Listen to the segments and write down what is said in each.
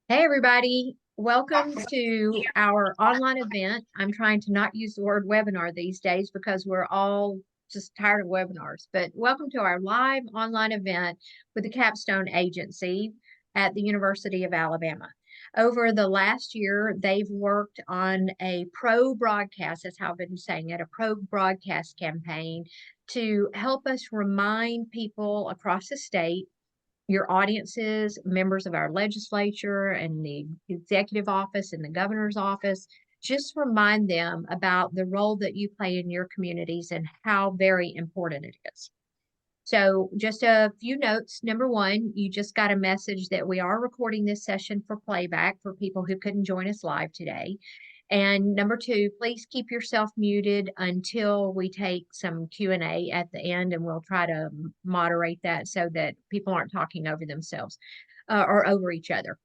Hey, everybody. Welcome to our online event. I'm trying to not use the word webinar these days because we're all just tired of webinars. But welcome to our live online event with the Capstone Agency at the University of Alabama. Over the last year, they've worked on a pro broadcast, that's how I've been saying it, a pro broadcast campaign to help us remind people across the state, your audiences, members of our legislature and the executive office and the governor's office, just remind them about the role that you play in your communities and how very important it is. So just a few notes. Number one, you just got a message that we are recording this session for playback for people who couldn't join us live today. And number two, please keep yourself muted until we take some Q&A at the end, and we'll try to moderate that so that people aren't talking over themselves or over each other.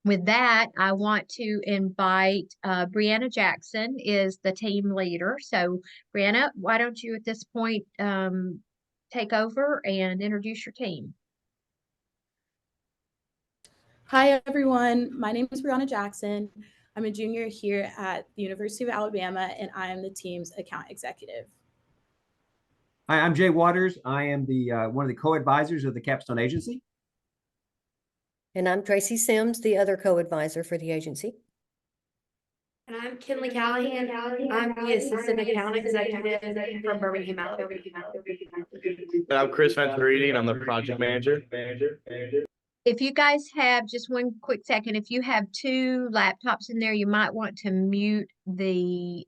With that, I want to invite Brianna Jackson is the team leader. So Brianna, why don't you at this point take over and introduce your team? Hi, everyone. My name is Brianna Jackson. I'm a junior here at the University of Alabama, and I am the team's account executive. Hi, I'm Jay Waters. I am the one of the co-advisors of the Capstone Agency. And I'm Tracy Sims, the other co-advisor for the agency. And I'm Kinley Callahan. I'm the assistant account executive from Birmingham, Alabama. And I'm Chris Venturiti, and I'm the project manager. If you guys have just one quick second, if you have two laptops in there, you might want to mute the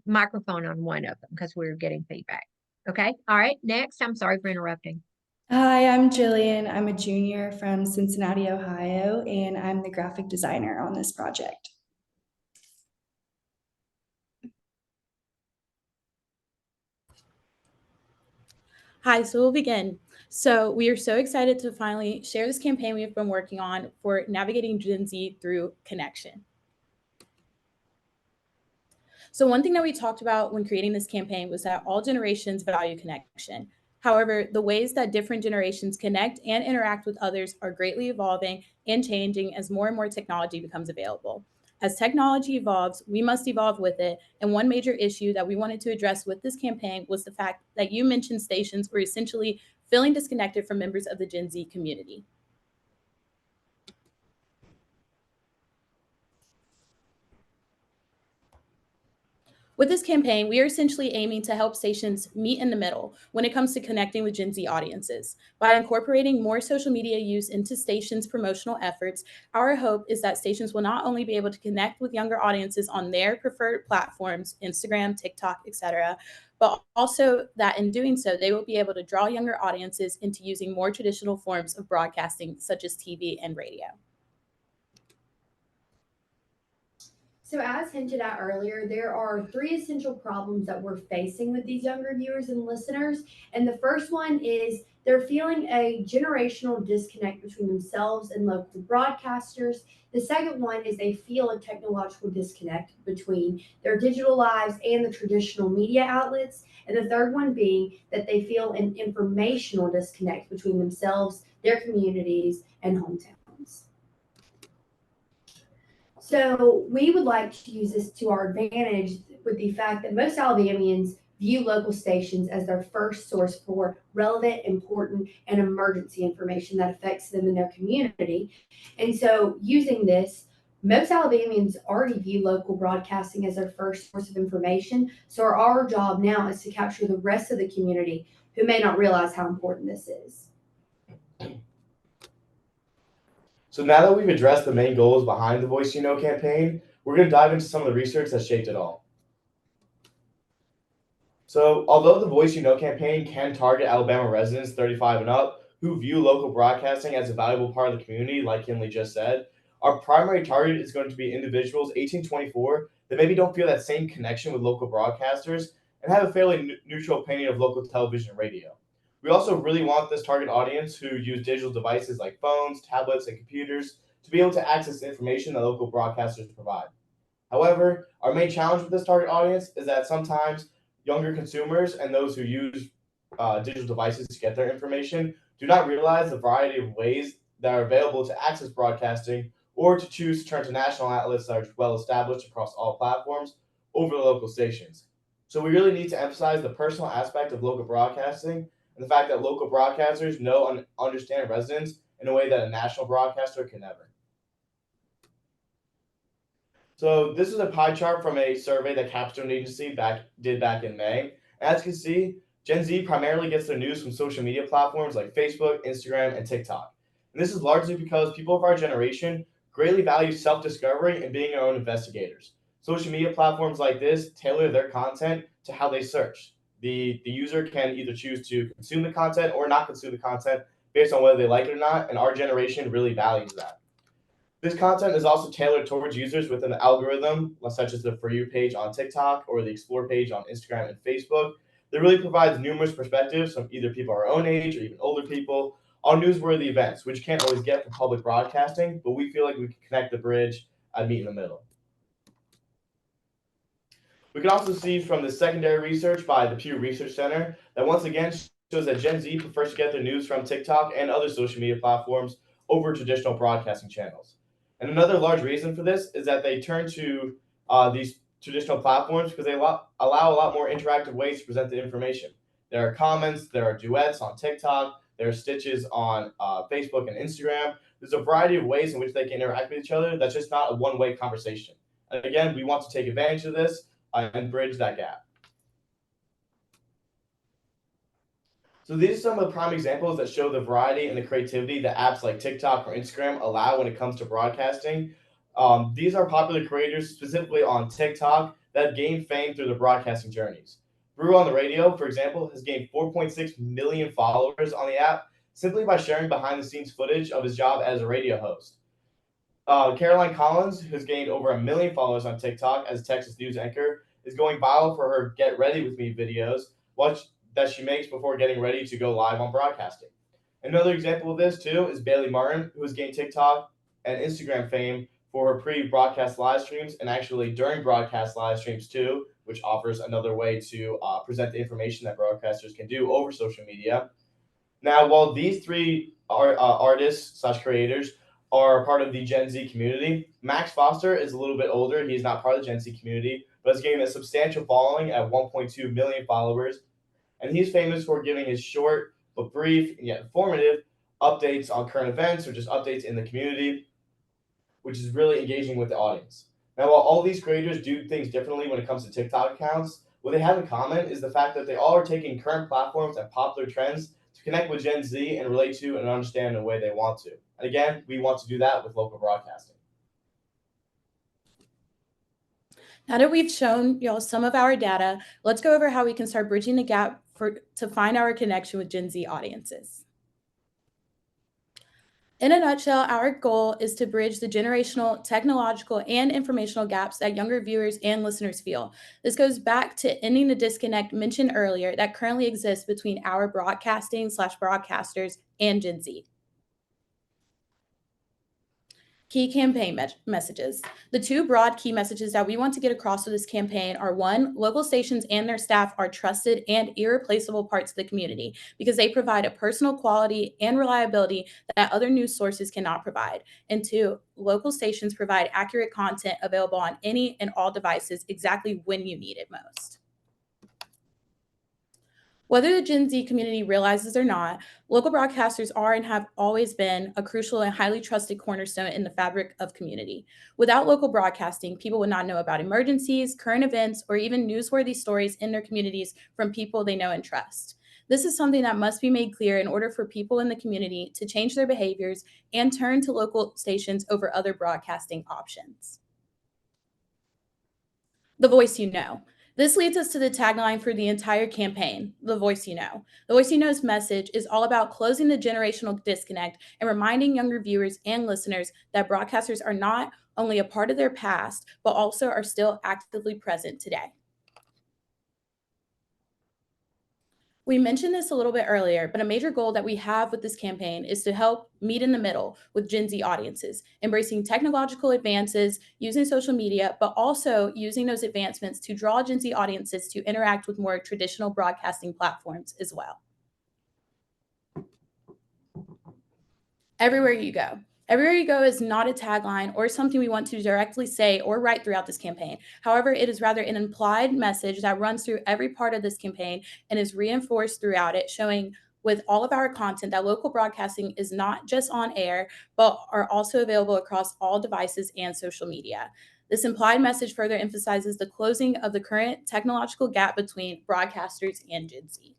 microphone on one of them because we're getting feedback. Okay. All right. Next, I'm sorry for interrupting. Hi, I'm Jillian. I'm a junior from Cincinnati, Ohio, and I'm the graphic designer on this project. Hi, so we'll begin. So we are so excited to finally share this campaign we've been working on for navigating Gen Z through connection. So one thing that we talked about when creating this campaign was that all generations value connection. However, the ways that different generations connect and interact with others are greatly evolving and changing as more and more technology becomes available. As technology evolves, we must evolve with it. And one major issue that we wanted to address with this campaign was the fact that you mentioned stations were essentially feeling disconnected from members of the Gen Z community. With this campaign, we are essentially aiming to help stations meet in the middle when it comes to connecting with Gen Z audiences. By incorporating more social media use into stations' promotional efforts, our hope is that stations will not only be able to connect with younger audiences on their preferred platforms, Instagram, TikTok, etc., but also that in doing so, they will be able to draw younger audiences into using more traditional forms of broadcasting, such as TV and radio. So as hinted at earlier, there are three essential problems that we're facing with these younger viewers and listeners. And the first one is they're feeling a generational disconnect between themselves and local broadcasters. The second one is they feel a technological disconnect between their digital lives and the traditional media outlets. And the third one being that they feel an informational disconnect between themselves, their communities, and hometowns. So we would like to use this to our advantage with the fact that most Alabamians view local stations as their first source for relevant, important, and emergency information that affects them in their community. And so using this, most Alabamians already view local broadcasting as their first source of information. So our job now is to capture the rest of the community who may not realize how important this is. So now that we've addressed the main goals behind the Voice You Know campaign, we're going to dive into some of the research that shaped it all. So although the Voice You Know campaign can target Alabama residents 35 and up who view local broadcasting as a valuable part of the community, like Kinley just said, our primary target is going to be individuals 18 to 24 that maybe don't feel that same connection with local broadcasters and have a fairly neutral opinion of local television and radio. We also really want this target audience who use digital devices like phones, tablets, and computers to be able to access information that local broadcasters provide. However, our main challenge with this target audience is that sometimes younger consumers and those who use digital devices to get their information do not realize the variety of ways that are available to access broadcasting or to choose to turn to national outlets that are well established across all platforms over the local stations. So we really need to emphasize the personal aspect of local broadcasting and the fact that local broadcasters know and understand residents in a way that a national broadcaster can never. So this is a pie chart from a survey that Capstone Agency did back in May. As you can see, Gen Z primarily gets their news from social media platforms like Facebook, Instagram, and TikTok. And this is largely because people of our generation greatly value self-discovery and being their own investigators. Social media platforms like this tailor their content to how they search. The user can either choose to consume the content or not consume the content based on whether they like it or not, and our generation really values that. This content is also tailored towards users within the algorithm, such as the For You page on TikTok or the Explore page on Instagram and Facebook, that really provides numerous perspectives from either people our own age or even older people on newsworthy events, which you can't always get from public broadcasting, but we feel like we can connect the bridge and meet in the middle. We can also see from the secondary research by the Pew Research Center that once again shows that Gen Z prefers to get their news from TikTok and other social media platforms over traditional broadcasting channels. And another large reason for this is that they turn to these traditional platforms because they allow a lot more interactive ways to present the information. There are comments, there are duets on TikTok, there are stitches on Facebook and Instagram. There's a variety of ways in which they can interact with each other. That's just not a one-way conversation. And again, we want to take advantage of this and bridge that gap. So these are some of the prime examples that show the variety and the creativity that apps like TikTok or Instagram allow when it comes to broadcasting. These are popular creators specifically on TikTok that have gained fame through their broadcasting journeys. Brew on the Radio, for example, has gained 4.6 million followers on the app simply by sharing behind-the-scenes footage of his job as a radio host. Caroline Collins, who's gained over 1 million followers on TikTok as a Texas news anchor, is going viral for her Get Ready With Me videos that she makes before getting ready to go live on broadcasting. Another example of this, too, is Bailey Martin, who has gained TikTok and Instagram fame for her pre-broadcast live streams and actually during broadcast live streams, too, which offers another way to present the information that broadcasters can do over social media. Now, while these three artists/creators are part of the Gen Z community, Max Foster is a little bit older. He is not part of the Gen Z community, but has gained a substantial following at 1.2 million followers. And he's famous for giving his short but brief and yet informative updates on current events or just updates in the community, which is really engaging with the audience. Now, while all these creators do things differently when it comes to TikTok accounts, what they have in common is the fact that they all are taking current platforms and popular trends to connect with Gen Z and relate to and understand in a way they want to. And again, we want to do that with local broadcasting. Now that we've shown y'all some of our data, let's go over how we can start bridging the gap to find our connection with Gen Z audiences. In a nutshell, our goal is to bridge the generational, technological, and informational gaps that younger viewers and listeners feel. This goes back to ending the disconnect mentioned earlier that currently exists between our broadcasters and Gen Z. Key campaign messages. The two broad key messages that we want to get across with this campaign are: one, local stations and their staff are trusted and irreplaceable parts of the community because they provide a personal quality and reliability that other news sources cannot provide. And two, local stations provide accurate content available on any and all devices exactly when you need it most. Whether the Gen Z community realizes or not, local broadcasters are and have always been a crucial and highly trusted cornerstone in the fabric of community. Without local broadcasting, people would not know about emergencies, current events, or even newsworthy stories in their communities from people they know and trust. This is something that must be made clear in order for people in the community to change their behaviors and turn to local stations over other broadcasting options. The voice you know. This leads us to the tagline for the entire campaign, The Voice You Know. The Voice You Know's message is all about closing the generational disconnect and reminding younger viewers and listeners that broadcasters are not only a part of their past, but also are still actively present today. We mentioned this a little bit earlier, but a major goal that we have with this campaign is to help meet in the middle with Gen Z audiences, embracing technological advances, using social media, but also using those advancements to draw Gen Z audiences to interact with more traditional broadcasting platforms as well. Everywhere you go. Everywhere you go is not a tagline or something we want to directly say or write throughout this campaign. However, it is rather an implied message that runs through every part of this campaign and is reinforced throughout it, showing with all of our content that local broadcasting is not just on air, but are also available across all devices and social media. This implied message further emphasizes the closing of the current technological gap between broadcasters and Gen Z.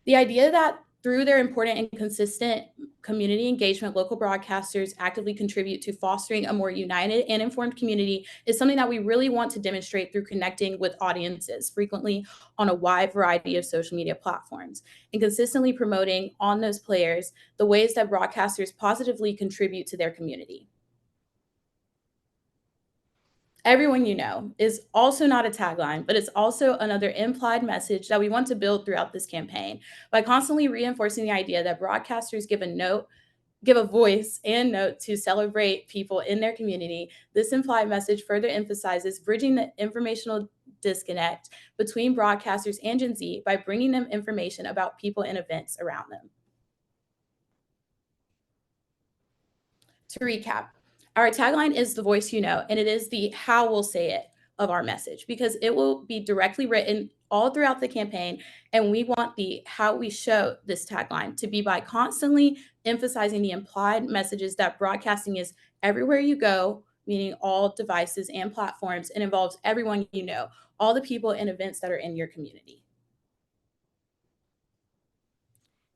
The idea that through their important and consistent community engagement, local broadcasters actively contribute to fostering a more united and informed community is something that we really want to demonstrate through connecting with audiences frequently on a wide variety of social media platforms and consistently promoting on those players the ways that broadcasters positively contribute to their community. Everyone you know is also not a tagline, but it's also another implied message that we want to build throughout this campaign by constantly reinforcing the idea that broadcasters give a voice and note to celebrate people in their community. This implied message further emphasizes bridging the informational disconnect between broadcasters and Gen Z by bringing them information about people and events around them. To recap, our tagline is the voice you know, and it is the how we'll say it of our message because it will be directly written all throughout the campaign. And we want the how we show this tagline to be by constantly emphasizing the implied messages that broadcasting is everywhere you go, meaning all devices and platforms, and involves everyone you know, all the people and events that are in your community.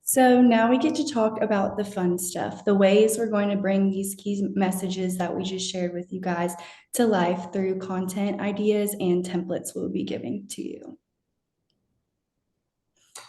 So now we get to talk about the fun stuff, the ways we're going to bring these key messages that we just shared with you guys to life through content ideas and templates we'll be giving to you.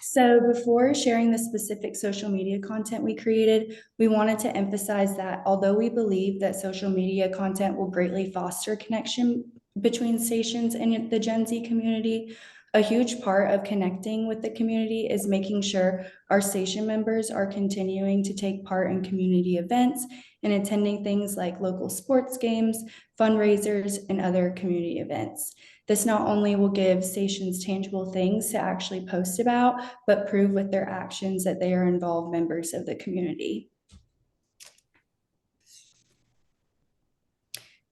So before sharing the specific social media content we created, we wanted to emphasize that although we believe that social media content will greatly foster connection between stations and the Gen Z community, a huge part of connecting with the community is making sure our station members are continuing to take part in community events and attending things like local sports games, fundraisers, and other community events. This not only will give stations tangible things to actually post about, but prove with their actions that they are involved members of the community.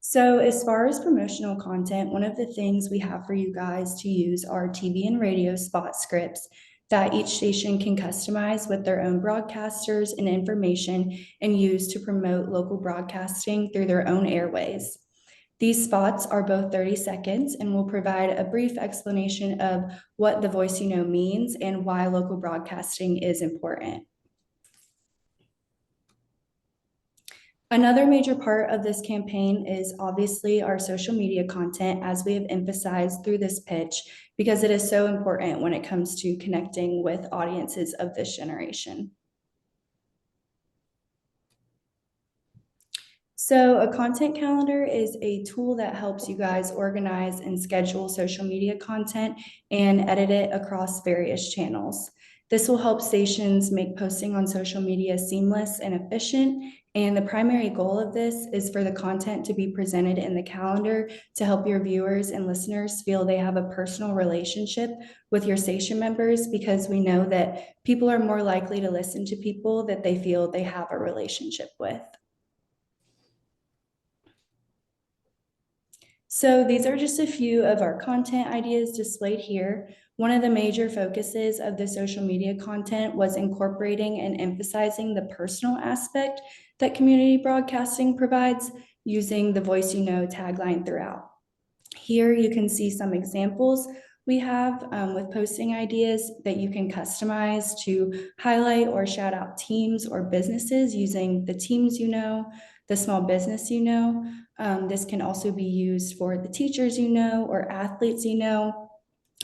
So as far as promotional content, one of the things we have for you guys to use are TV and radio spot scripts that each station can customize with their own broadcasters and information and use to promote local broadcasting through their own airways. These spots are both 30 seconds and will provide a brief explanation of what the voice you know means and why local broadcasting is important. Another major part of this campaign is obviously our social media content, as we have emphasized through this pitch, because it is so important when it comes to connecting with audiences of this generation. So a content calendar is a tool that helps you guys organize and schedule social media content and edit it across various channels. This will help stations make posting on social media seamless and efficient. And the primary goal of this is for the content to be presented in the calendar to help your viewers and listeners feel they have a personal relationship with your station members, because we know that people are more likely to listen to people that they feel they have a relationship with. So these are just a few of our content ideas displayed here. One of the major focuses of the social media content was incorporating and emphasizing the personal aspect that community broadcasting provides using the voice you know tagline throughout. Here you can see some examples we have with posting ideas that you can customize to highlight or shout out teams or businesses using the teams you know, the small business you know. This can also be used for the teachers you know or athletes you know.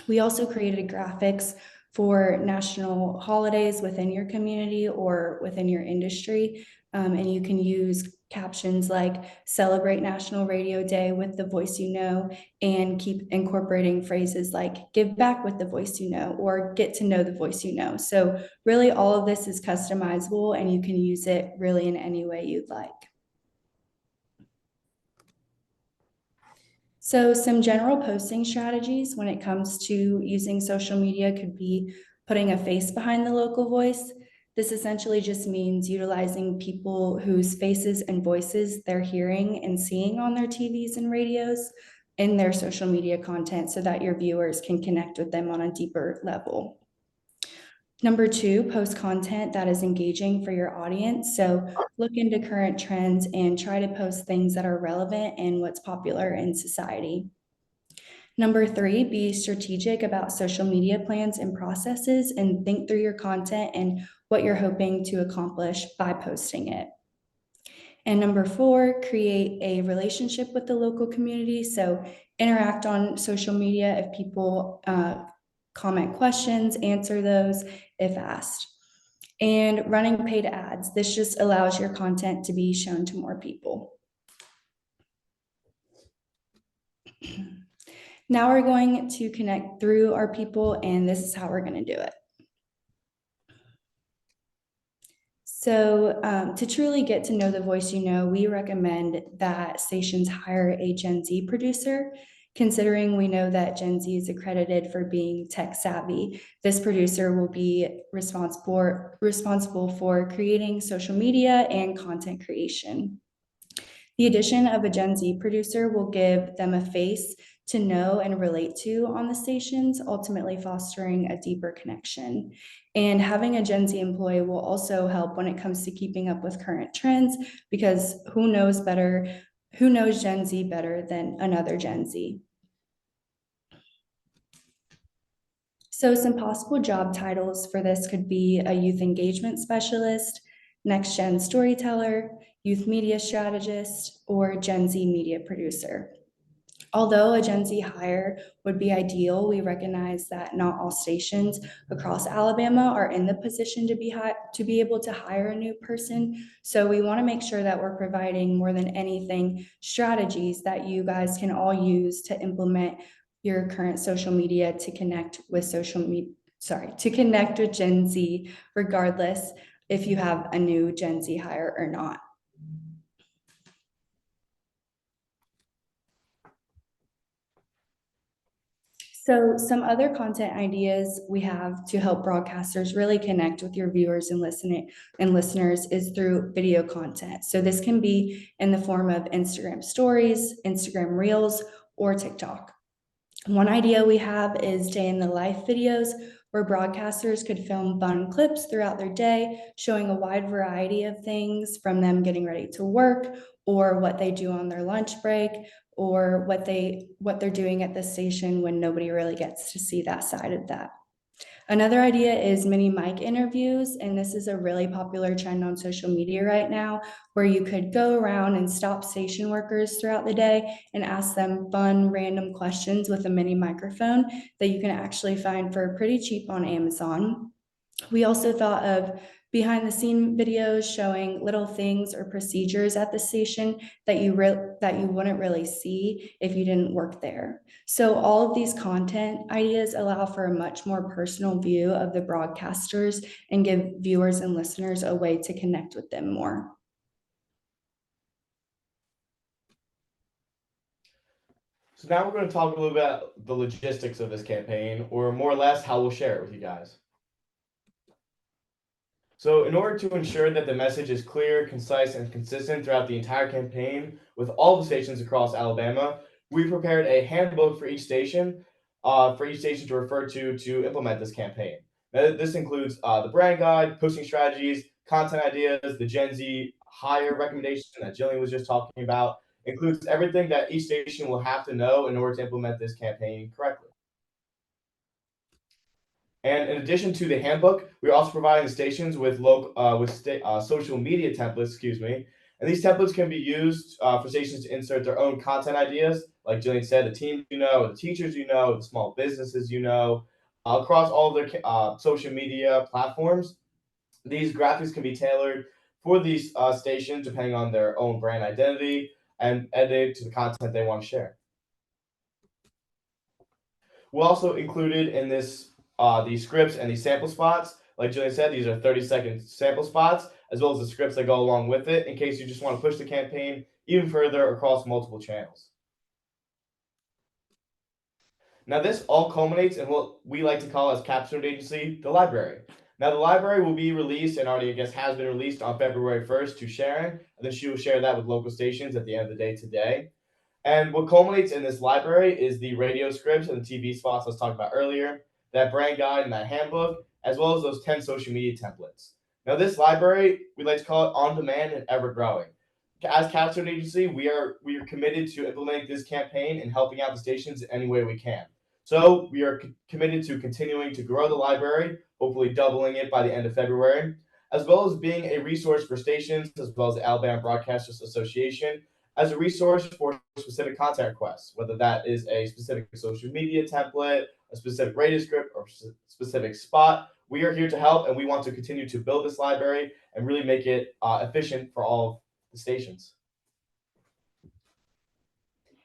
We also created graphics for national holidays within your community or within your industry. And you can use captions like celebrate National Radio Day with the voice you know, and keep incorporating phrases like give back with the voice you know, or get to know the voice you know. So really all of this is customizable and you can use it really in any way you'd like. So some general posting strategies when it comes to using social media could be putting a face behind the local voice. This essentially just means utilizing people whose faces and voices they're hearing and seeing on their TVs and radios in their social media content so that your viewers can connect with them on a deeper level. Number two, post content that is engaging for your audience. So look into current trends and try to post things that are relevant and what's popular in society. Number three, be strategic about social media plans and processes and think through your content and what you're hoping to accomplish by posting it. And number four, create a relationship with the local community. So interact on social media if people comment questions, answer those if asked. And running paid ads. This just allows your content to be shown to more people. Now we're going to connect through our people, and this is how we're going to do it. So to truly get to know the voice you know, we recommend that stations hire a Gen Z producer. Considering we know that Gen Z is accredited for being tech savvy, this producer will be responsible for creating social media and content creation. The addition of a Gen Z producer will give them a face to know and relate to on the stations, ultimately fostering a deeper connection. And having a Gen Z employee will also help when it comes to keeping up with current trends, because who knows Gen Z better than another Gen Z? So some possible job titles for this could be a youth engagement specialist, next gen storyteller, youth media strategist, or Gen Z media producer. Although a Gen Z hire would be ideal, we recognize that not all stations across Alabama are in the position to be able to hire a new person. So we want to make sure that we're providing, more than anything, strategies that you guys can all use to implement your current social media to connect with Gen Z, regardless if you have a new Gen Z hire or not. So some other content ideas we have to help broadcasters really connect with your viewers and listeners is through video content. So this can be in the form of Instagram stories, Instagram reels, or TikTok. One idea we have is day in the life videos, where broadcasters could film fun clips throughout their day, showing a wide variety of things, from them getting ready to work, or what they do on their lunch break, or what they're doing at the station when nobody really gets to see that side of that. Another idea is mini mic interviews, and this is a really popular trend on social media right now, where you could go around and stop station workers throughout the day and ask them fun, random questions with a mini microphone that you can actually find for pretty cheap on Amazon. We also thought of behind the scene videos showing little things or procedures at the station that you wouldn't really see if you didn't work there. So all of these content ideas allow for a much more personal view of the broadcasters and give viewers and listeners a way to connect with them more. So now we're going to talk a little bit about the logistics of this campaign, or more or less how we'll share it with you guys. So in order to ensure that the message is clear, concise, and consistent throughout the entire campaign with all the stations across Alabama, we prepared a handbook for each station to refer to implement this campaign. Now, this includes the brand guide, posting strategies, content ideas, the Gen Z hire recommendation that Jillian was just talking about, includes everything that each station will have to know in order to implement this campaign correctly. And in addition to the handbook, we're also providing the stations with social media templates, And these templates can be used for stations to insert their own content ideas, like Jillian said, the teams the teachers the small businesses across all of their social media platforms. These graphics can be tailored for these stations depending on their own brand identity and edited to the content they want to share. We'll also included in this these scripts and these sample spots. Like Jillian said, these are 30-second sample spots, as well as the scripts that go along with it, in case you just want to push the campaign even further across multiple channels. Now, this all culminates in what we like to call as Capstone Agency, the library. Now, the library will be released and already, I guess, has been released on February 1st to Sharon, and then she will share that with local stations at the end of the day today. And what culminates in this library is the radio scripts and the TV spots I was talking about earlier, that brand guide and that handbook, as well as those 10 social media templates. Now, this library, we like to call it on demand and ever growing. As Capstone Agency, we are committed to implementing this campaign and helping out the stations in any way we can. So we are committed to continuing to grow the library, hopefully doubling it by the end of February, as well as being a resource for stations, as well as the Alabama Broadcasters Association, as a resource for specific content requests, whether that is a specific social media template, a specific radio script, or specific spot. We are here to help, and we want to continue to build this library and really make it efficient for all of the stations.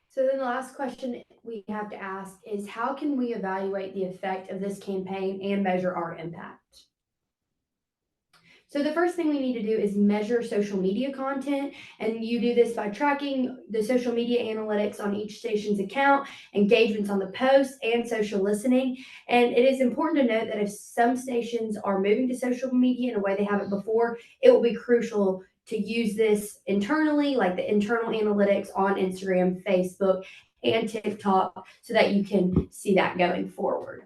So then the last question we have to ask is, how can we evaluate the effect of this campaign and measure our impact? So the first thing we need to do is measure social media content, and you do this by tracking the social media analytics on each station's account, engagements on the posts, and social listening. And it is important to note that if some stations are moving to social media in a way they haven't before, it will be crucial to use this internally, like the internal analytics on Instagram, Facebook, and TikTok, so that you can see that going forward.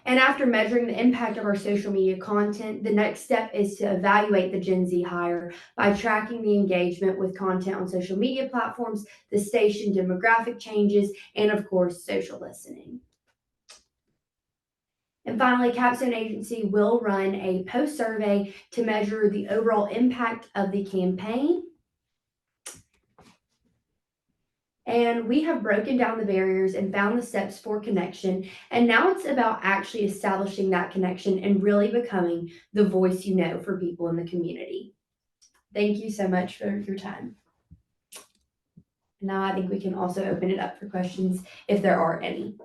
And after measuring the impact of our social media content, the next step is to evaluate the Gen Z hire by tracking the engagement with content on social media platforms, the station demographic changes, and of course, social listening. And finally, Capstone Agency will run a post survey to measure the overall impact of the campaign. And we have broken down the barriers and found the steps for connection. And now it's about actually establishing that connection and really becoming the voice you know for people in the community. Thank you so much for your time. Now I think we can also open it up for questions if there are any.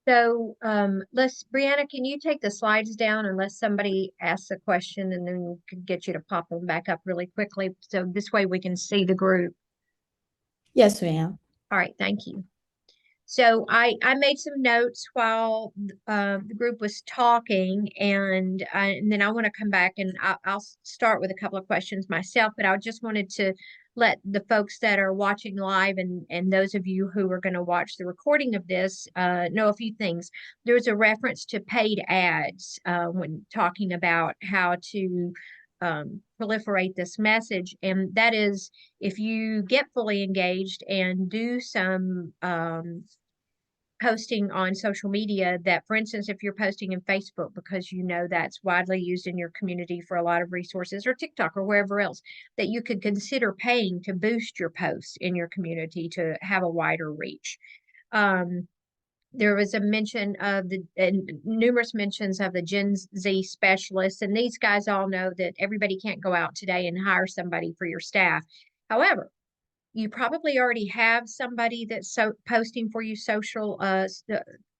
So Brianna, can you take the slides down unless somebody asks a question, and then we can get you to pop them back up really quickly. So this way we can see the group. Yes, ma'am. All right, thank you. So I made some notes while the group was talking, and then I want to come back and I'll start with a couple of questions myself, but I just wanted to let the folks that are watching live and those of you who are going to watch the recording of this know a few things. There's a reference to paid ads when talking about how to proliferate this message, and that is if you get fully engaged and do some posting on social media, that, for instance, if you're posting in Facebook because you know that's widely used in your community for a lot of resources, or TikTok or wherever else, that you could consider paying to boost your posts in your community to have a wider reach. There was a mention of numerous mentions of the Gen Z specialists, and these guys all know that everybody can't go out today and hire somebody for your staff. However, you probably already have somebody that's posting for you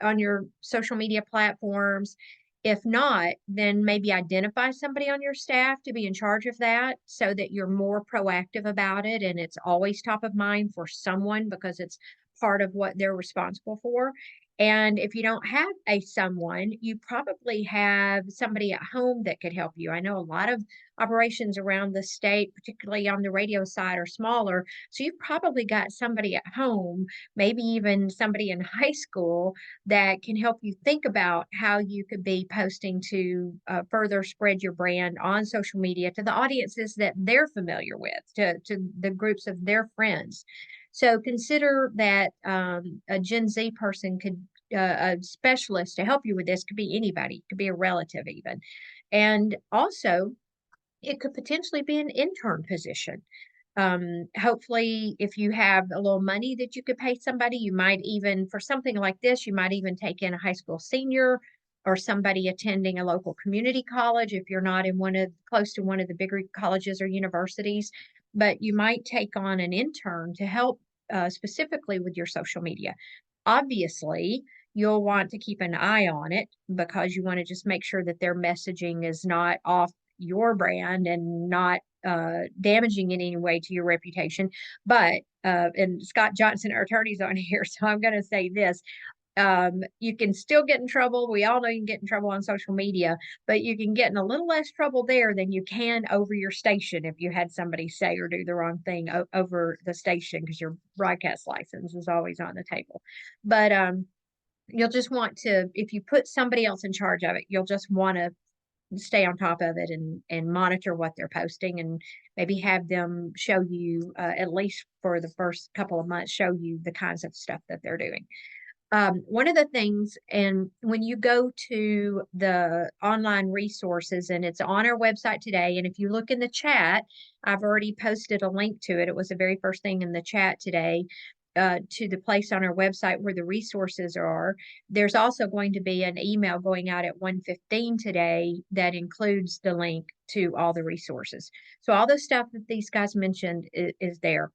on your social media platforms. If not, then maybe identify somebody on your staff to be in charge of that so that you're more proactive about it and it's always top of mind for someone because it's part of what they're responsible for. And if you don't have someone, you probably have somebody at home that could help you. I know a lot of operations around the state, particularly on the radio side, are smaller. So you've probably got somebody at home, maybe even somebody in high school that can help you think about how you could be posting to further spread your brand on social media to the audiences that they're familiar with, to the groups of their friends. So consider that a Gen Z person could, a specialist to help you with this could be anybody, it could be a relative even. And also, it could potentially be an intern position. Hopefully, if you have a little money that you could pay somebody, you might even, for something like this, you might even take in a high school senior or somebody attending a local community college if you're not in close to one of the bigger colleges or universities. But you might take on an intern to help specifically with your social media. Obviously, you'll want to keep an eye on it because you want to just make sure that their messaging is not off your brand and not damaging in any way to your reputation. But and Scott Johnson, our attorney's on here, so I'm going to say this. You can still get in trouble. We all know you can get in trouble on social media, but you can get in a little less trouble there than you can over your station if you had somebody say or do the wrong thing over the station, because your broadcast license is always on the table. But you'll just want to, if you put somebody else in charge of it, you'll just want to stay on top of it and monitor what they're posting, and maybe have them show you, at least for the first couple of months, show you the kinds of stuff that they're doing. One of the things, and when you go to the online resources, and it's on our website today, and if you look in the chat, I've already posted a link to it. It was the very first thing in the chat today, to the place on our website where the resources are. There's also going to be an email going out at 1:15 today that includes the link to all the resources. So all the stuff that these guys mentioned is there.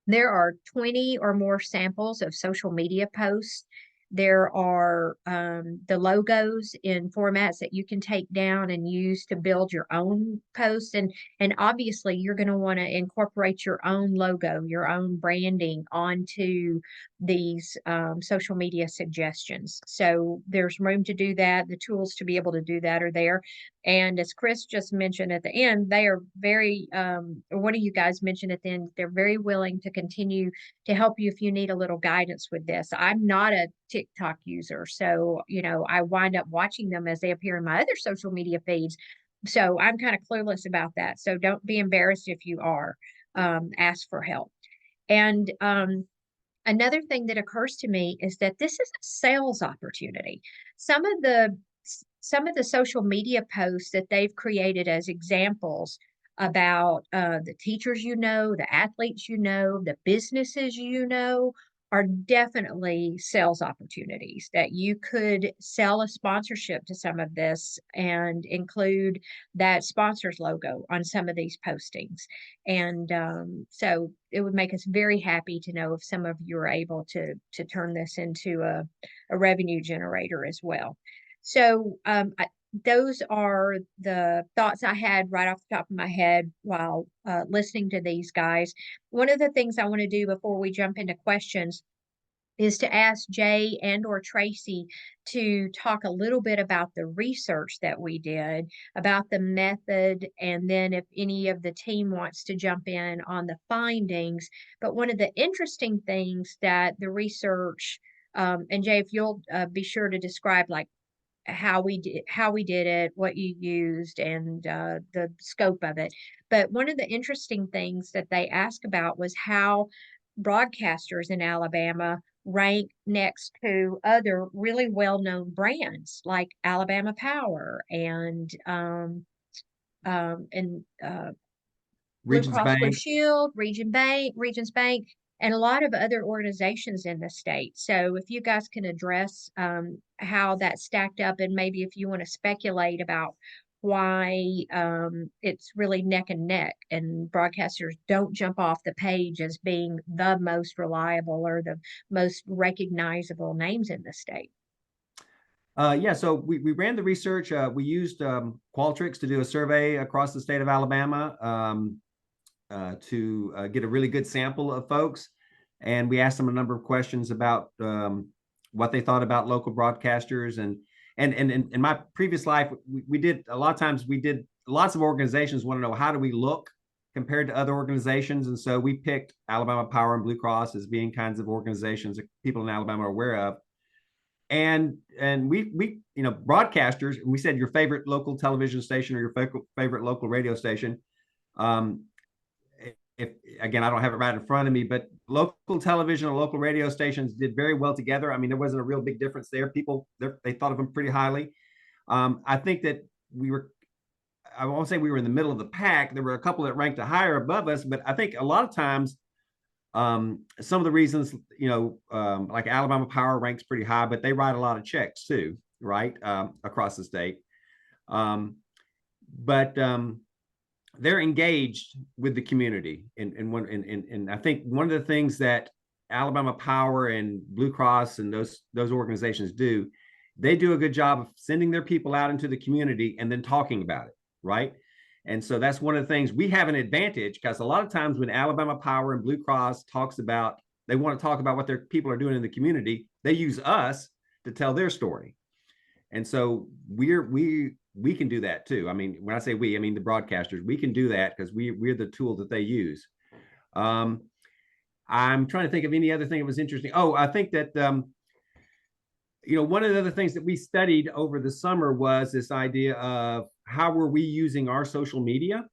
There are 20 or more samples of social media posts. There are the logos in formats that you can take down and use to build your own posts. And obviously, you're going to want to incorporate your own logo, your own branding onto these social media suggestions. So there's room to do that. The tools to be able to do that are there. And as Chris just mentioned at the end, they are very, or one of you guys mentioned at the end, they're very willing to continue to help you if you need a little guidance with this. I'm not a TikTok user, so, I wind up watching them as they appear in my other social media feeds. So I'm kind of clueless about that. So don't be embarrassed if you are. Ask for help. And another thing that occurs to me is that this is a sales opportunity. Some of the social media posts that they've created as examples about the teachers, the athletes, the businesses, are definitely sales opportunities that you could sell a sponsorship to some of this and include that sponsor's logo on some of these postings. And so it would make us very happy to know if some of you are able to turn this into a revenue generator as well. So those are the thoughts I had right off the top of my head while listening to these guys. One of the things I want to do before we jump into questions is to ask Jay and or Tracy to talk a little bit about the research that we did, about the method, and then if any of the team wants to jump in on the findings. But one of the interesting things that the research, and Jay, if you'll be sure to describe like how we did it, what you used, and the scope of it. But one of the interesting things that they asked about was how broadcasters in Alabama rank next to other really well-known brands like Alabama Power and Blue Regions Cross Blue Bank. Shield, Regions Bank, and a lot of other organizations in the state. So if you guys can address how that stacked up, and maybe if you want to speculate about why it's really neck and neck and broadcasters don't jump off the page as being the most reliable or the most recognizable names in the state. Yeah, so we ran the research. We used Qualtrics to do a survey across the state of Alabama to get a really good sample of folks. And we asked them a number of questions about what they thought about local broadcasters. And in my previous life, we did a lot of times, lots of organizations want to know, how do we look compared to other organizations? And so we picked Alabama Power and Blue Cross as being kinds of organizations that people in Alabama are aware of. And we broadcasters, we said your favorite local television station or your favorite local radio station. If again, I don't have it right in front of me, but local television or local radio stations did very well together. I mean, there wasn't a real big difference there. People, they thought of them pretty highly. I think that I won't say we were in the middle of the pack. There were a couple that ranked higher above us, but I think a lot of times, some of the reasons, like Alabama Power ranks pretty high, but they write a lot of checks too, right? Across the state. But they're engaged with the community. And I think one of the things that Alabama Power and Blue Cross and those organizations do, they do a good job of sending their people out into the community and then talking about it, right? And so that's one of the things we have an advantage, because a lot of times when Alabama Power and Blue Cross they want to talk about what their people are doing in the community, they use us to tell their story. And so we can do that too. I mean, when I say we, I mean the broadcasters. We can do that because we're the tool that they use. I'm trying to think of any other thing that was interesting. Oh, I think that one of the other things that we studied over the summer was this idea of how were we using our social media,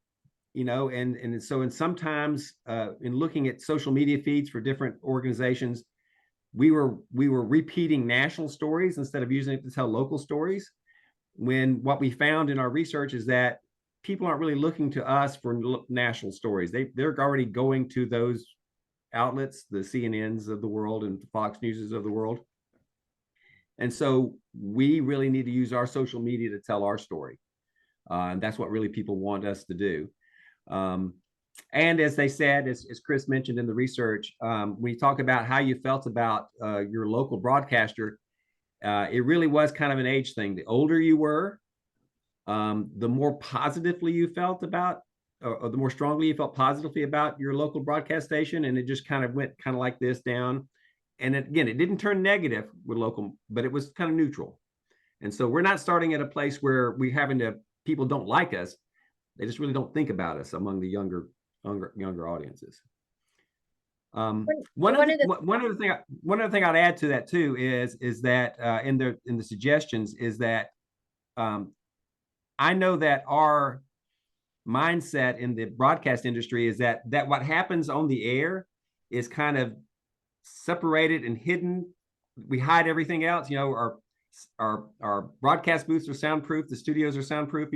and so sometimes in looking at social media feeds for different organizations, we were repeating national stories instead of using it to tell local stories. When what we found in our research is that people aren't really looking to us for national stories. They're already going to those outlets, the CNNs of the world and the Fox Newses of the world. And so we really need to use our social media to tell our story. And that's what really people want us to do. And as they said, as Chris mentioned in the research, when you talk about how you felt about your local broadcaster, it really was kind of an age thing. The older you were, the more positively you felt about, or the more strongly you felt positively about your local broadcast station. And it just kind of went kind of like this down. And again, it didn't turn negative with local, but it was kind of neutral. And so we're not starting at a place where people don't like us. They just really don't think about us among the younger audiences. One other thing I'd add to that too is that in the suggestions is that I know that our mindset in the broadcast industry is that what happens on the air is kind of separated and hidden. We hide everything else. Our broadcast booths are soundproof, the studios are soundproof,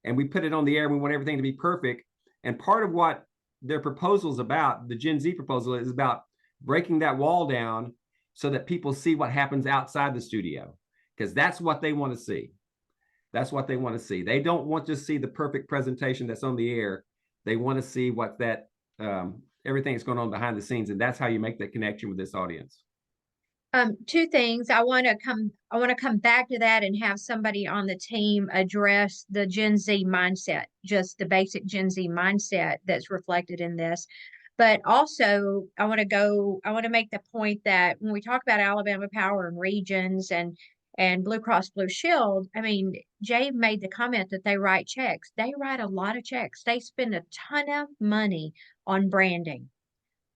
and we put it on the air. We want everything to be perfect. And part of what their proposal is about, the Gen Z proposal, is about breaking that wall down so that people see what happens outside the studio, because that's what they want to see. That's what they want to see. They don't want to see the perfect presentation that's on the air. They want to see what everything that's going on behind the scenes, and that's how you make that connection with this audience. Two things. I want to come back to that and have somebody on the team address the Gen Z mindset, just the basic Gen Z mindset that's reflected in this. But also I want to make the point that when we talk about Alabama Power and regions and Blue Cross Blue Shield, I mean, Jay made the comment that they write checks. They write a lot of checks. They spend a ton of money on branding.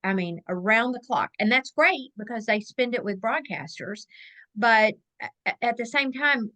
I mean, around the clock. And that's great because they spend it with broadcasters. But at the same time,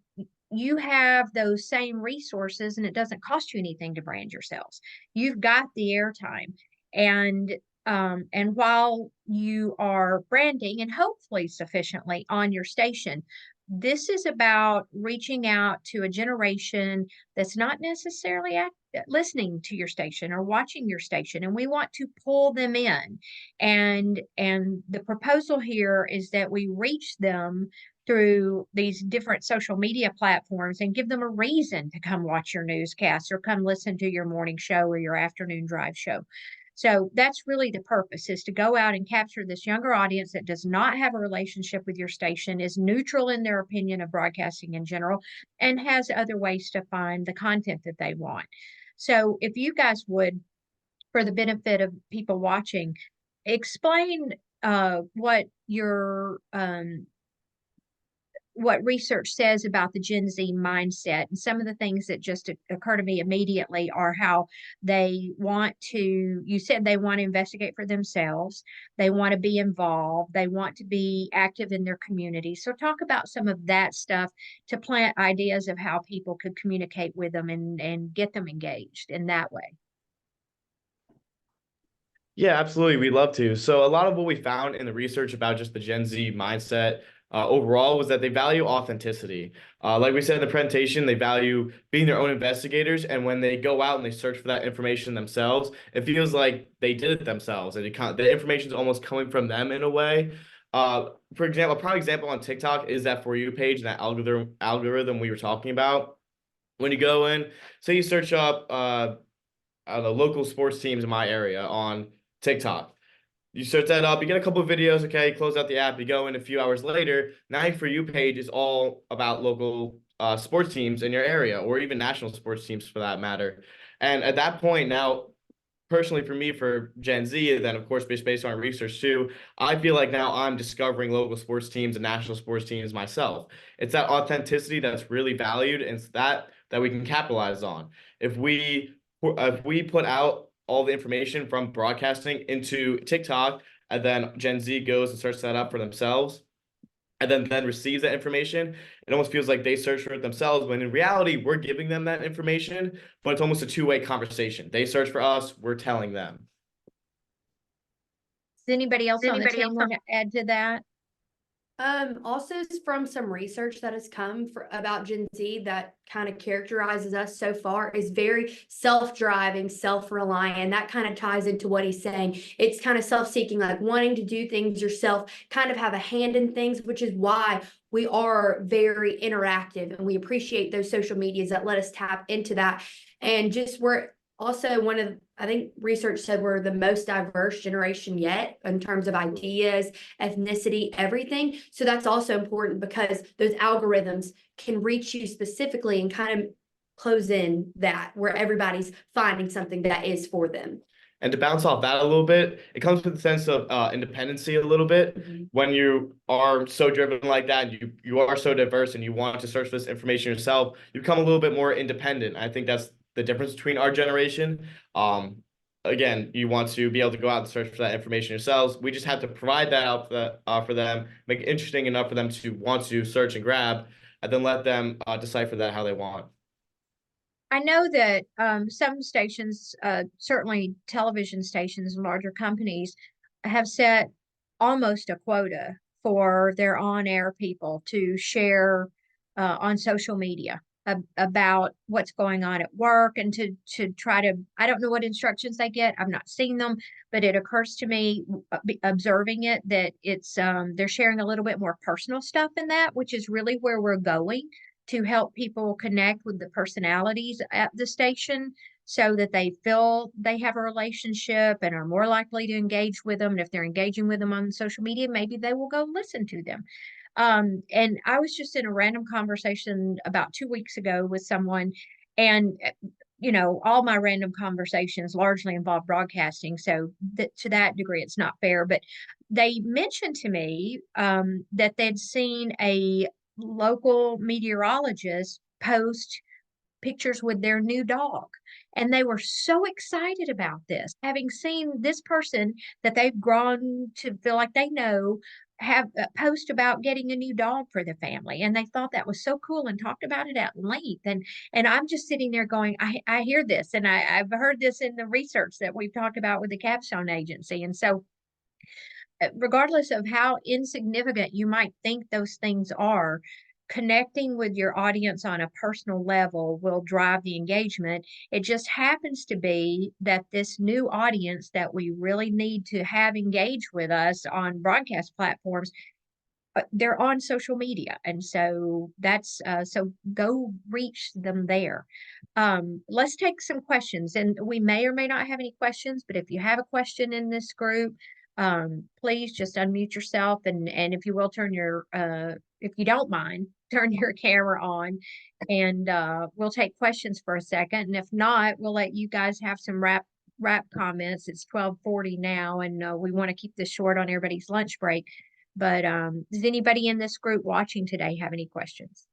you have those same resources and it doesn't cost you anything to brand yourselves. You've got the airtime. And while you are branding and hopefully sufficiently on your station, this is about reaching out to a generation that's not necessarily listening to your station or watching your station, and we want to pull them in. And the proposal here is that we reach them through these different social media platforms and give them a reason to come watch your newscast or come listen to your morning show or your afternoon drive show. So that's really the purpose, is to go out and capture this younger audience that does not have a relationship with your station, is neutral in their opinion of broadcasting in general, and has other ways to find the content that they want. So if you guys would, for the benefit of people watching, explain what your what research says about the Gen Z mindset. And some of the things that just occur to me immediately are how you said they want to investigate for themselves. They want to be involved. They want to be active in their community. So talk about some of that stuff to plant ideas of how people could communicate with them and get them engaged in that way. Yeah, absolutely. We'd love to. So a lot of what we found in the research about just the Gen Z mindset overall was that they value authenticity. Like we said in the presentation, they value being their own investigators. And when they go out and they search for that information themselves, it feels like they did it themselves. And the information is almost coming from them in a way. For example, a prime example on TikTok is that For You page and that algorithm we were talking about. When you go in, say you search up the local sports teams in my area on TikTok. You search that up, you get a couple of videos, okay, close out the app, you go in a few hours later, now your For You page is all about local sports teams in your area, or even national sports teams for that matter. And at that point, now personally for me, for Gen Z, and then of course based on research too, I feel like now I'm discovering local sports teams and national sports teams myself. It's that authenticity that's really valued, and it's that we can capitalize on. If we put out all the information from broadcasting into TikTok, and then Gen Z goes and starts that up for themselves, and then receives that information, it almost feels like they search for it themselves, when in reality we're giving them that information, but it's almost a two-way conversation. They search for us, we're telling them. Does anybody else on the team want to add to that? Also from some research that has come about Gen Z that kind of characterizes us so far is very self-driving, self-reliant. That kind of ties into what he's saying. It's kind of self-seeking, like wanting to do things yourself, kind of have a hand in things, which is why we are very interactive and we appreciate those social medias that let us tap into that. And just we're also I think research said we're the most diverse generation yet in terms of ideas, ethnicity, everything. So that's also important because those algorithms can reach you specifically and kind of close in that where everybody's finding something that is for them. And to bounce off that a little bit, it comes with a sense of independency a little bit. When you are so driven like that, and you are so diverse, and you want to search for this information yourself, you become a little bit more independent. I think that's the difference between our generation. Again, you want to be able to go out and search for that information yourselves. We just have to provide that out for them, make it interesting enough for them to want to search and grab, and then let them decipher that how they want. I know that some stations, certainly television stations and larger companies, have set almost a quota for their on-air people to share on social media about what's going on at work, and to try to, I don't know what instructions they get. I've not seen them, but it occurs to me observing it that it's they're sharing a little bit more personal stuff in that, which is really where we're going, to help people connect with the personalities at the station so that they feel they have a relationship and are more likely to engage with them. And if they're engaging with them on social media, maybe they will go listen to them. And I was just in a random conversation about 2 weeks ago with someone, and all my random conversations largely involve broadcasting. So to that degree, it's not fair. But they mentioned to me that they'd seen a local meteorologist post pictures with their new dog. And they were so excited about this, having seen this person that they've grown to feel like they know have a post about getting a new dog for the family. And they thought that was so cool and talked about it at length. And I'm just sitting there going, I hear this, and I've heard this in the research that we've talked about with the Capstone Agency. And so regardless of how insignificant you might think those things are, connecting with your audience on a personal level will drive the engagement. It just happens to be that this new audience that we really need to have engage with us on broadcast platforms, they're on social media. And so that's so go reach them there. Let's take some questions, and we may or may not have any questions, but if you have a question in this group, please just unmute yourself, and if you will, turn your if you don't mind, turn your camera on, and we'll take questions for a second. And if not, we'll let you guys have some wrap comments. It's 12:40 now, and we want to keep this short on everybody's lunch break. But does anybody in this group watching today have any questions?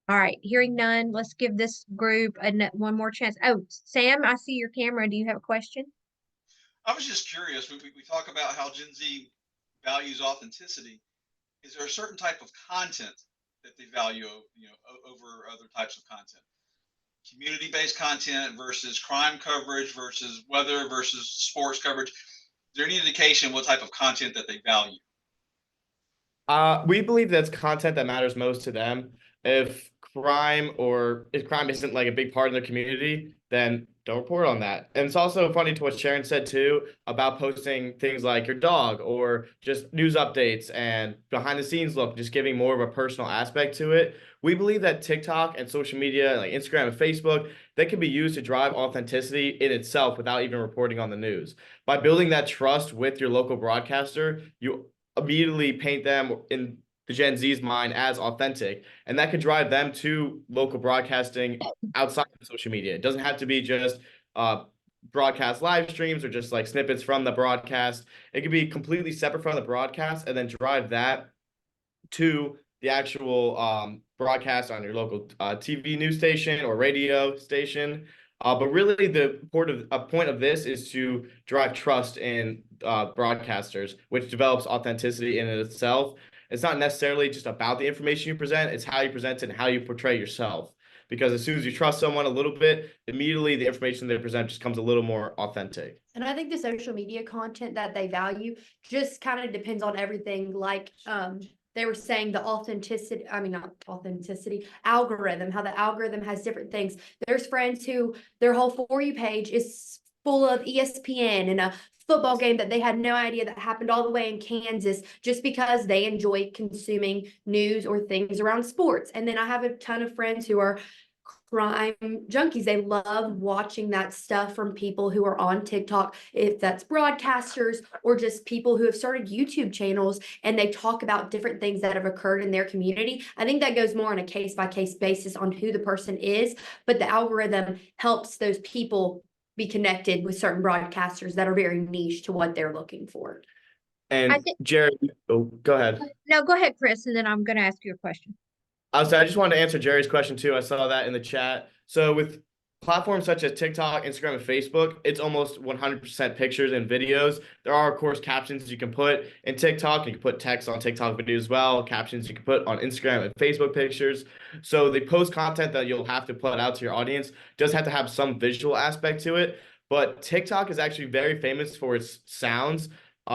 All right, hearing none, let's give this group one more chance. Oh, Sam, I see your camera. Do you have a question? I was just curious. We talk about how Gen Z values authenticity. Is there a certain type of content that they value, over other types of content? Community-based content versus crime coverage versus weather versus sports coverage. Is there any indication what type of content that they value? We believe that's content that matters most to them. If crime isn't like a big part of their community, then don't report on that. And it's also funny to what Sharon said too about posting things like your dog or just news updates and behind the scenes look, just giving more of a personal aspect to it. We believe that TikTok and social media like Instagram and Facebook, that can be used to drive authenticity in itself without even reporting on the news. By building that trust with your local broadcaster, you immediately paint them in the Gen Z's mind as authentic, and that could drive them to local broadcasting outside of social media. It doesn't have to be just broadcast live streams or just like snippets from the broadcast. It could be completely separate from the broadcast and then drive that to the actual broadcast on your local TV news station or radio station. But really, the point of this is to drive trust in broadcasters, which develops authenticity in itself. It's not necessarily just about the information you present, it's how you present it and how you portray yourself. Because as soon as you trust someone a little bit, immediately the information they present just comes a little more authentic. And I think the social media content that they value just kind of depends on everything. Like they were saying, the authenticity, I mean, not authenticity, algorithm, how the algorithm has different things. There's friends who their whole For You page is full of ESPN and a football game that they had no idea that happened all the way in Kansas, just because they enjoy consuming news or things around sports. And then I have a ton of friends who are crime junkies. They love watching that stuff from people who are on TikTok, if that's broadcasters or just people who have started YouTube channels and they talk about different things that have occurred in their community. I think that goes more on a case-by-case basis on who the person is, but the algorithm helps those people be connected with certain broadcasters that are very niche to what they're looking for. And Jerry, go ahead. No, go ahead, Chris, and then I'm going to ask you a question. I just wanted to answer Jerry's question too. I saw that in the chat. So with platforms such as TikTok, Instagram, and Facebook, it's almost 100% pictures and videos. There are, of course, captions you can put in TikTok. You can put text on TikTok videos as well. Captions you can put on Instagram and Facebook pictures. So the post content that you'll have to put out to your audience does have to have some visual aspect to it. But TikTok is actually very famous for its sounds.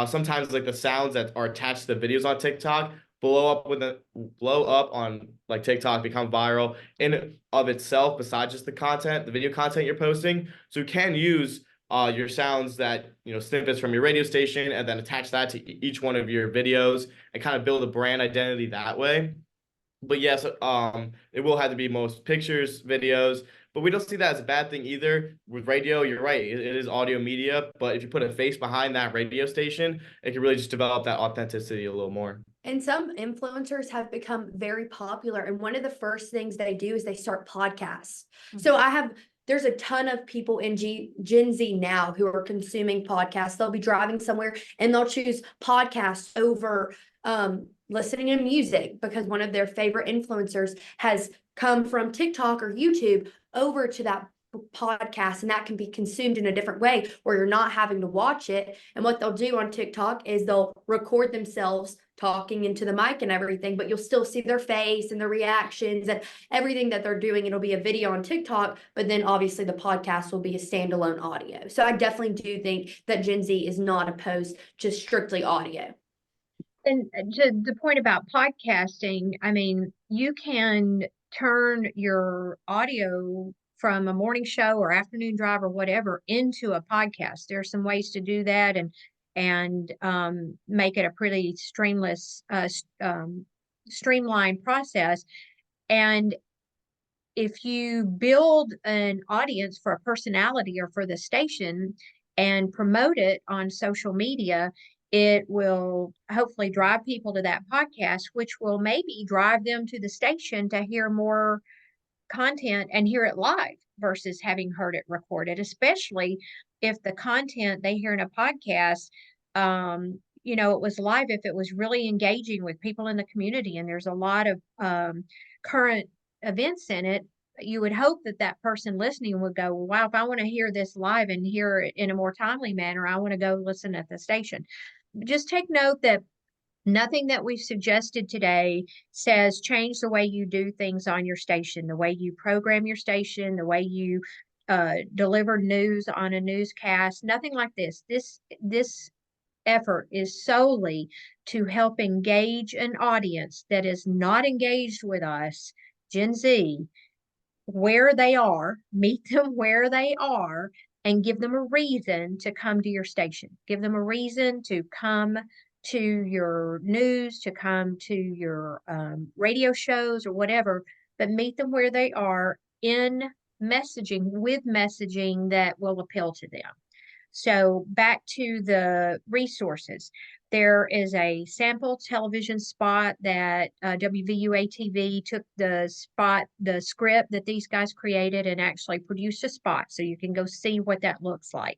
Sometimes like the sounds that are attached to the videos on TikTok blow up on like TikTok, become viral in of itself, besides just the content, the video content you're posting. So you can use your sounds that, snippets from your radio station and then attach that to each one of your videos and kind of build a brand identity that way. But yes, it will have to be most pictures, videos, but we don't see that as a bad thing either. With radio, you're right, it is audio media, but if you put a face behind that radio station, it can really just develop that authenticity a little more. And some influencers have become very popular. And one of the first things they do is they start podcasts. So there's a ton of people in Gen Z now who are consuming podcasts. They'll be driving somewhere and they'll choose podcasts over listening to music because one of their favorite influencers has come from TikTok or YouTube over to that podcast, and that can be consumed in a different way where you're not having to watch it. And what they'll do on TikTok is they'll record themselves talking into the mic and everything, but you'll still see their face and their reactions and everything that they're doing. It'll be a video on TikTok, but then obviously the podcast will be a standalone audio. So I definitely do think that Gen Z is not opposed to strictly audio. And to the point about podcasting, I mean, you can turn your audio from a morning show or afternoon drive or whatever into a podcast. There's some ways to do that and make it a pretty streamlined process. And if you build an audience for a personality or for the station and promote it on social media, it will hopefully drive people to that podcast, which will maybe drive them to the station to hear more content and hear it live versus having heard it recorded, especially if the content they hear in a podcast, it was live, if it was really engaging with people in the community and there's a lot of current events in it. You would hope that that person listening would go, wow, if I want to hear this live and hear it in a more timely manner, I want to go listen at the station. Just take note that nothing that we've suggested today says change the way you do things on your station, the way you program your station, the way you deliver news on a newscast, nothing like this. This effort is solely to help engage an audience that is not engaged with us, Gen Z, where they are, meet them where they are, and give them a reason to come to your station. Give them a reason to come to your news, to come to your radio shows or whatever, but meet them where they are in messaging, with messaging that will appeal to them. So back to the resources. There is a sample television spot that WVUA-TV took the script that these guys created and actually produced a spot, so you can go see what that looks like.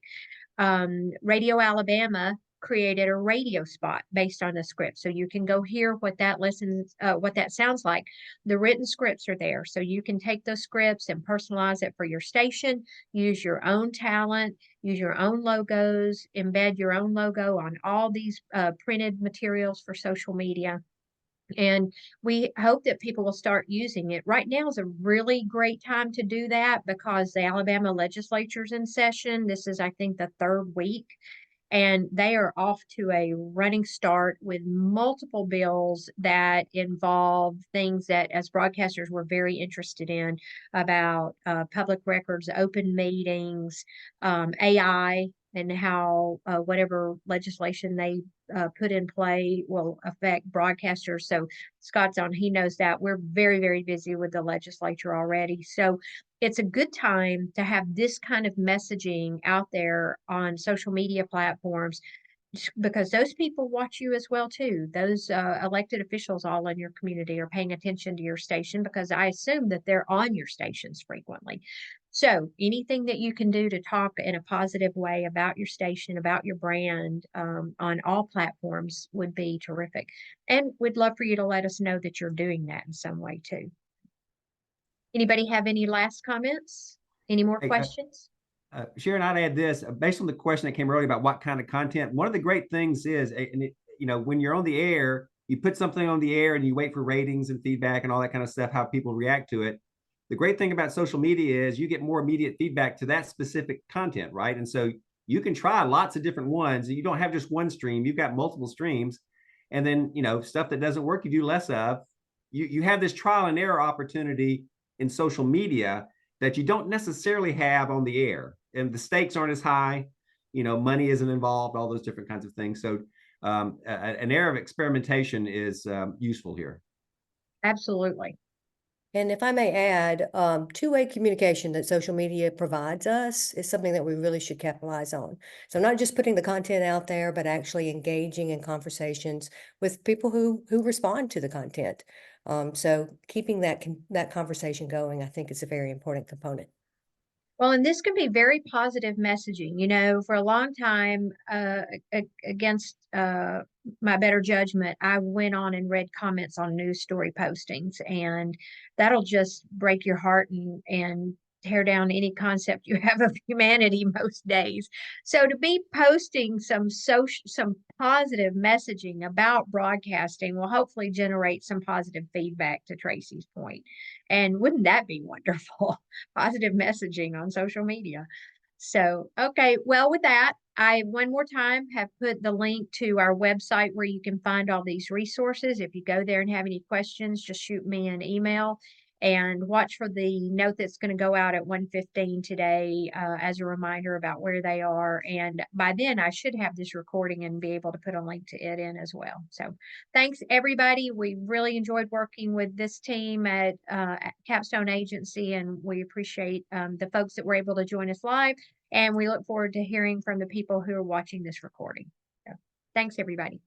Radio Alabama created a radio spot based on the script, so you can go hear what that sounds like. The written scripts are there, so you can take those scripts and personalize it for your station, use your own talent, use your own logos, embed your own logo on all these printed materials for social media. And we hope that people will start using it. Right now is a really great time to do that because the Alabama legislature's in session. This is, I think, the third week, and they are off to a running start with multiple bills that involve things that, as broadcasters, we're very interested in, about public records, open meetings, AI, and how whatever legislation they put in play will affect broadcasters. So Scott's on, he knows that. We're very, very busy with the legislature already. So it's a good time to have this kind of messaging out there on social media platforms because those people watch you as well too. Those elected officials all in your community are paying attention to your station because I assume that they're on your stations frequently. So anything that you can do to talk in a positive way about your station, about your brand, on all platforms would be terrific. And we'd love for you to let us know that you're doing that in some way too. Anybody have any last comments? Any more Hey, questions? Sharon, I'd add this based on the question that came earlier about what kind of content. One of the great things is, when you're on the air, you put something on the air and you wait for ratings and feedback and all that kind of stuff, how people react to it. The great thing about social media is you get more immediate feedback to that specific content, right? And so you can try lots of different ones. You don't have just one stream, you've got multiple streams. And then, stuff that doesn't work, you do less of. You have this trial and error opportunity in social media that you don't necessarily have on the air, and the stakes aren't as high. Money isn't involved, all those different kinds of things. So an era of experimentation is useful here. Absolutely. And if I may add, two-way communication that social media provides us is something that we really should capitalize on. So not just putting the content out there, but actually engaging in conversations with people who respond to the content. So keeping that conversation going, I think, is a very important component. Well, and this can be very positive messaging. For a long time, against my better judgment, I went on and read comments on news story postings, and that'll just break your heart and tear down any concept you have of humanity most days. So to be posting some positive messaging about broadcasting will hopefully generate some positive feedback, to Tracy's point. And wouldn't that be wonderful? Positive messaging on social media. So, okay, well, with that, I one more time have put the link to our website where you can find all these resources. If you go there and have any questions, just shoot me an email and watch for the note that's going to go out at 1:15 today as a reminder about where they are. And by then, I should have this recording and be able to put a link to it in as well. So thanks, everybody. We really enjoyed working with this team at Capstone Agency, and we appreciate the folks that were able to join us live. And we look forward to hearing from the people who are watching this recording. So, thanks, everybody.